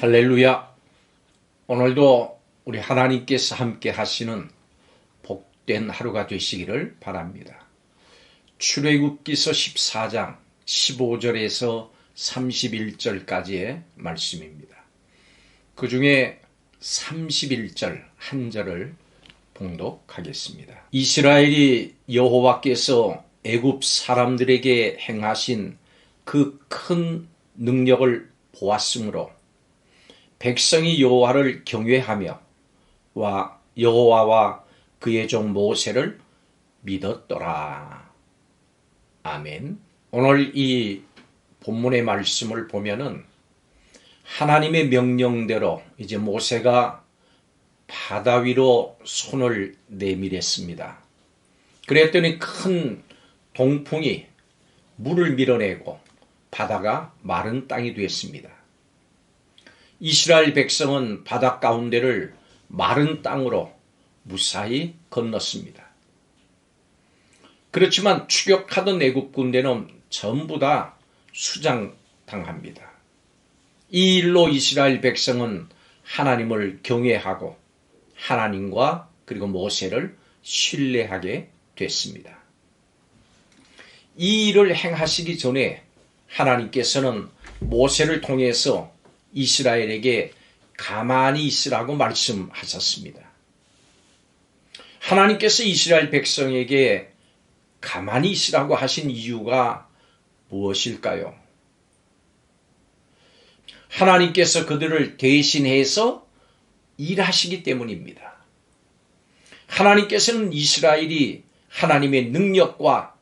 할렐루야. 오늘도 우리 하나님께서 함께 하시는 복된 하루가 되시기를 바랍니다. 출애굽기서 14장 15절에서 31절까지의 말씀입니다. 그 중에 31절 한 절을 봉독하겠습니다. 이스라엘이 여호와께서 애굽 사람들에게 행하신 그 큰 능력을 보았으므로 백성이 여호와를 경외하며 여호와와 그의 종 모세를 믿었더라. 아멘. 오늘 이 본문의 말씀을 보면은 하나님의 명령대로 이제 모세가 바다 위로 손을 내밀었습니다. 그랬더니 큰 동풍이 물을 밀어내고 바다가 마른 땅이 되었습니다. 이스라엘 백성은 바다 가운데를 마른 땅으로 무사히 건넜습니다. 그렇지만 추격하던 애굽 군대는 전부 다 수장당합니다. 이 일로 이스라엘 백성은 하나님을 경외하고 하나님과 그리고 모세를 신뢰하게 됐습니다. 이 일을 행하시기 전에 하나님께서는 모세를 통해서 이스라엘에게 가만히 있으라고 말씀하셨습니다. 하나님께서 이스라엘 백성에게 가만히 있으라고 하신 이유가 무엇일까요? 하나님께서 그들을 대신해서 일하시기 때문입니다. 하나님께서는 이스라엘이 하나님의 능력과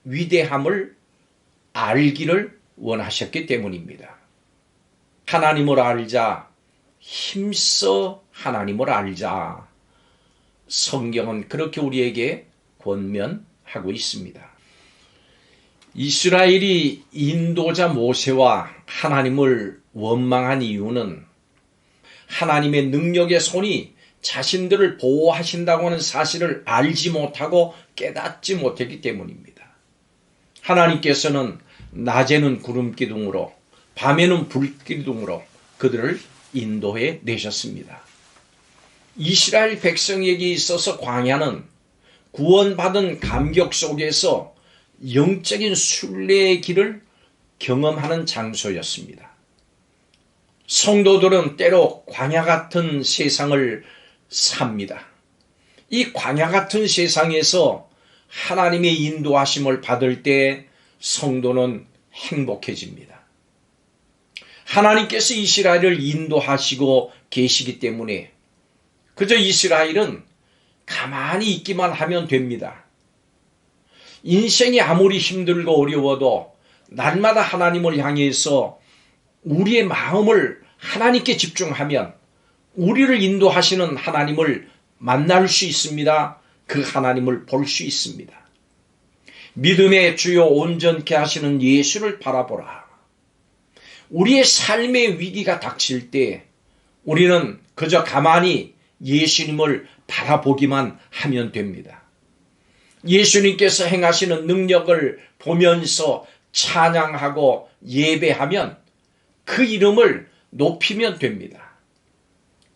위대함을 알기를 원하셨기 때문입니다. 하나님을 알자, 힘써 하나님을 알자. 성경은 그렇게 우리에게 권면하고 있습니다. 이스라엘이 인도자 모세와 하나님을 원망한 이유는 하나님의 능력의 손이 자신들을 보호하신다고 하는 사실을 알지 못하고 깨닫지 못했기 때문입니다. 하나님께서는 낮에는 구름 기둥으로 밤에는 불기둥으로 그들을 인도해 내셨습니다. 이스라엘 백성에게 있어서 광야는 구원받은 감격 속에서 영적인 순례의 길을 경험하는 장소였습니다. 성도들은 때로 광야 같은 세상을 삽니다. 이 광야 같은 세상에서 하나님의 인도하심을 받을 때 성도는 행복해집니다. 하나님께서 이스라엘을 인도하시고 계시기 때문에 그저 이스라엘은 가만히 있기만 하면 됩니다. 인생이 아무리 힘들고 어려워도 날마다 하나님을 향해서 우리의 마음을 하나님께 집중하면 우리를 인도하시는 하나님을 만날 수 있습니다. 그 하나님을 볼 수 있습니다. 믿음의 주요 온전케 하시는 예수를 바라보라. 우리의 삶의 위기가 닥칠 때 우리는 그저 가만히 예수님을 바라보기만 하면 됩니다. 예수님께서 행하시는 능력을 보면서 찬양하고 예배하면 그 이름을 높이면 됩니다.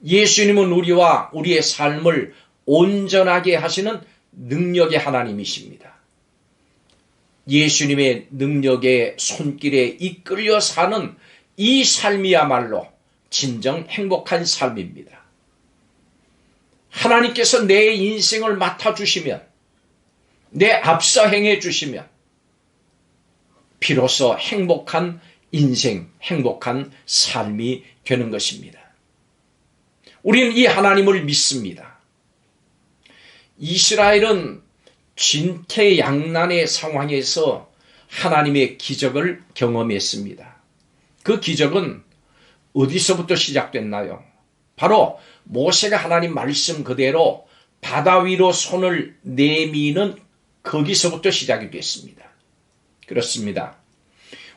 예수님은 우리와 우리의 삶을 온전하게 하시는 능력의 하나님이십니다. 예수님의 능력의 손길에 이끌려 사는 이 삶이야말로 진정 행복한 삶입니다. 하나님께서 내 인생을 맡아주시면, 내 앞서 행해 주시면 비로소 행복한 인생, 행복한 삶이 되는 것입니다. 우리는 이 하나님을 믿습니다. 이스라엘은 진퇴양난의 상황에서 하나님의 기적을 경험했습니다. 그 기적은 어디서부터 시작됐나요? 바로 모세가 하나님 말씀 그대로 바다 위로 손을 내미는 거기서부터 시작이 됐습니다. 그렇습니다.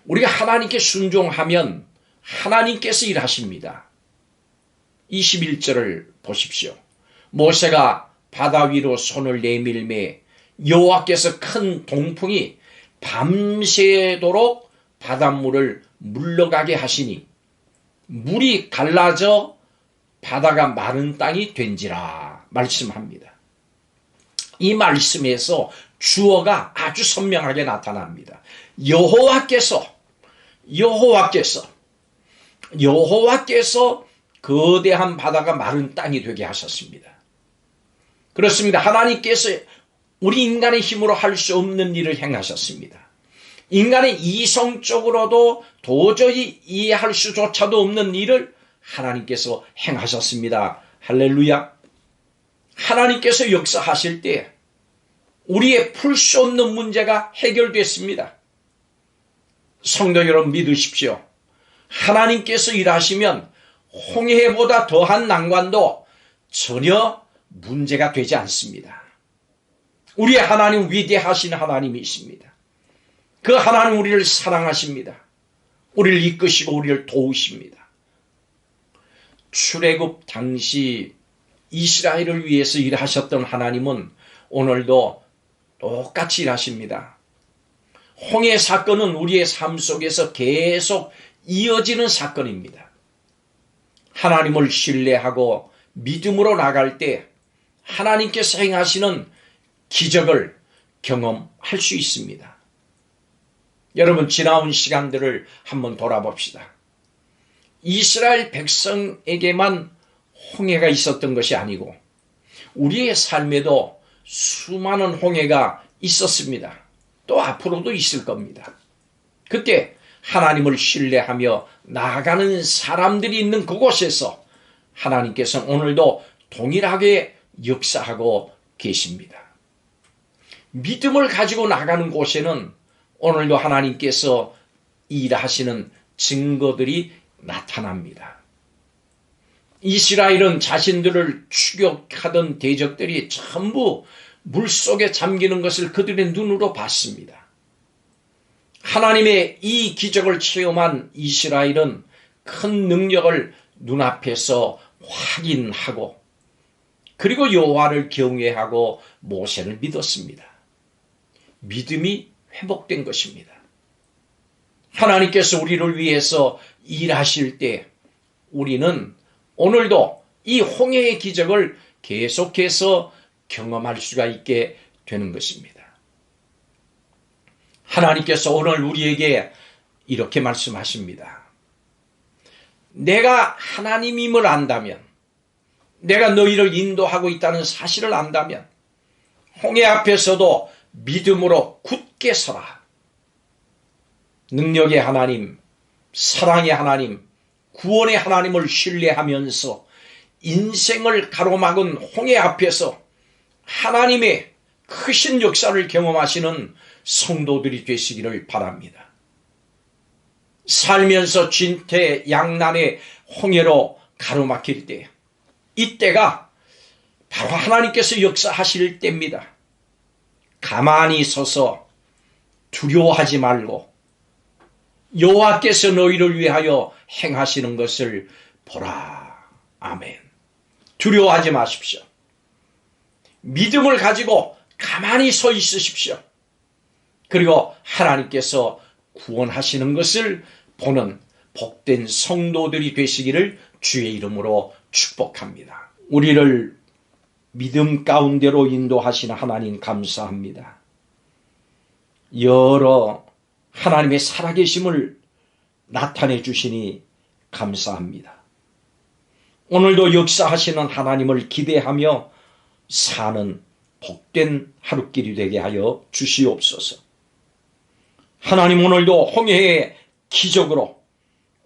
우리가 하나님께 순종하면 하나님께서 일하십니다. 21절을 보십시오. 모세가 바다 위로 손을 내밀매 여호와께서 큰 동풍이 밤새도록 바닷물을 물러가게 하시니 물이 갈라져 바다가 마른 땅이 된지라 말씀합니다. 이 말씀에서 주어가 아주 선명하게 나타납니다. 여호와께서 거대한 바다가 마른 땅이 되게 하셨습니다. 그렇습니다. 하나님께서 우리 인간의 힘으로 할 수 없는 일을 행하셨습니다. 인간의 이성적으로도 도저히 이해할 수조차도 없는 일을 하나님께서 행하셨습니다. 할렐루야. 하나님께서 역사하실 때 우리의 풀 수 없는 문제가 해결됐습니다. 성도 여러분 믿으십시오. 하나님께서 일하시면 홍해보다 더한 난관도 전혀 문제가 되지 않습니다. 우리의 하나님 위대하신 하나님이십니다. 그 하나님 우리를 사랑하십니다. 우리를 이끄시고 우리를 도우십니다. 출애굽 당시 이스라엘을 위해서 일하셨던 하나님은 오늘도 똑같이 일하십니다. 홍해 사건은 우리의 삶 속에서 계속 이어지는 사건입니다. 하나님을 신뢰하고 믿음으로 나갈 때 하나님께서 행하시는 기적을 경험할 수 있습니다. 여러분 지나온 시간들을 한번 돌아봅시다. 이스라엘 백성에게만 홍해가 있었던 것이 아니고 우리의 삶에도 수많은 홍해가 있었습니다. 또 앞으로도 있을 겁니다. 그때 하나님을 신뢰하며 나아가는 사람들이 있는 그곳에서 하나님께서 오늘도 동일하게 역사하고 계십니다. 믿음을 가지고 나가는 곳에는 오늘도 하나님께서 일하시는 증거들이 나타납니다. 이스라엘은 자신들을 추격하던 대적들이 전부 물속에 잠기는 것을 그들의 눈으로 봤습니다. 하나님의 이 기적을 체험한 이스라엘은 큰 능력을 눈앞에서 확인하고 그리고 여호와를 경외하고 모세를 믿었습니다. 믿음이 회복된 것입니다. 하나님께서 우리를 위해서 일하실 때 우리는 오늘도 이 홍해의 기적을 계속해서 경험할 수가 있게 되는 것입니다. 하나님께서 오늘 우리에게 이렇게 말씀하십니다. 내가 하나님임을 안다면, 내가 너희를 인도하고 있다는 사실을 안다면 홍해 앞에서도 믿음으로 굳게 서라. 능력의 하나님, 사랑의 하나님, 구원의 하나님을 신뢰하면서 인생을 가로막은 홍해 앞에서 하나님의 크신 역사를 경험하시는 성도들이 되시기를 바랍니다. 살면서 진퇴양난의 홍해로 가로막힐 때, 이때가 바로 하나님께서 역사하실 때입니다. 가만히 서서 두려워하지 말고 여호와께서 너희를 위하여 행하시는 것을 보라. 아멘. 두려워하지 마십시오. 믿음을 가지고 가만히 서 있으십시오. 그리고 하나님께서 구원하시는 것을 보는 복된 성도들이 되시기를 주의 이름으로 축복합니다. 우리를 믿음 가운데로 인도하시는 하나님 감사합니다. 여러 하나님의 살아계심을 나타내 주시니 감사합니다. 오늘도 역사하시는 하나님을 기대하며 사는 복된 하루길이 되게 하여 주시옵소서. 하나님 오늘도 홍해의 기적으로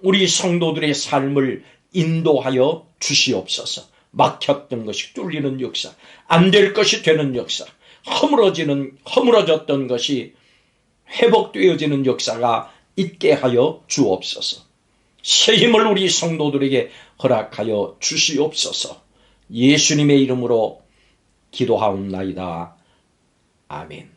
우리 성도들의 삶을 인도하여 주시옵소서. 막혔던 것이 뚫리는 역사, 안 될 것이 되는 역사, 허물어졌던 것이 회복되어지는 역사가 있게 하여 주옵소서. 새 힘을 우리 성도들에게 허락하여 주시옵소서. 예수님의 이름으로 기도하옵나이다. 아멘.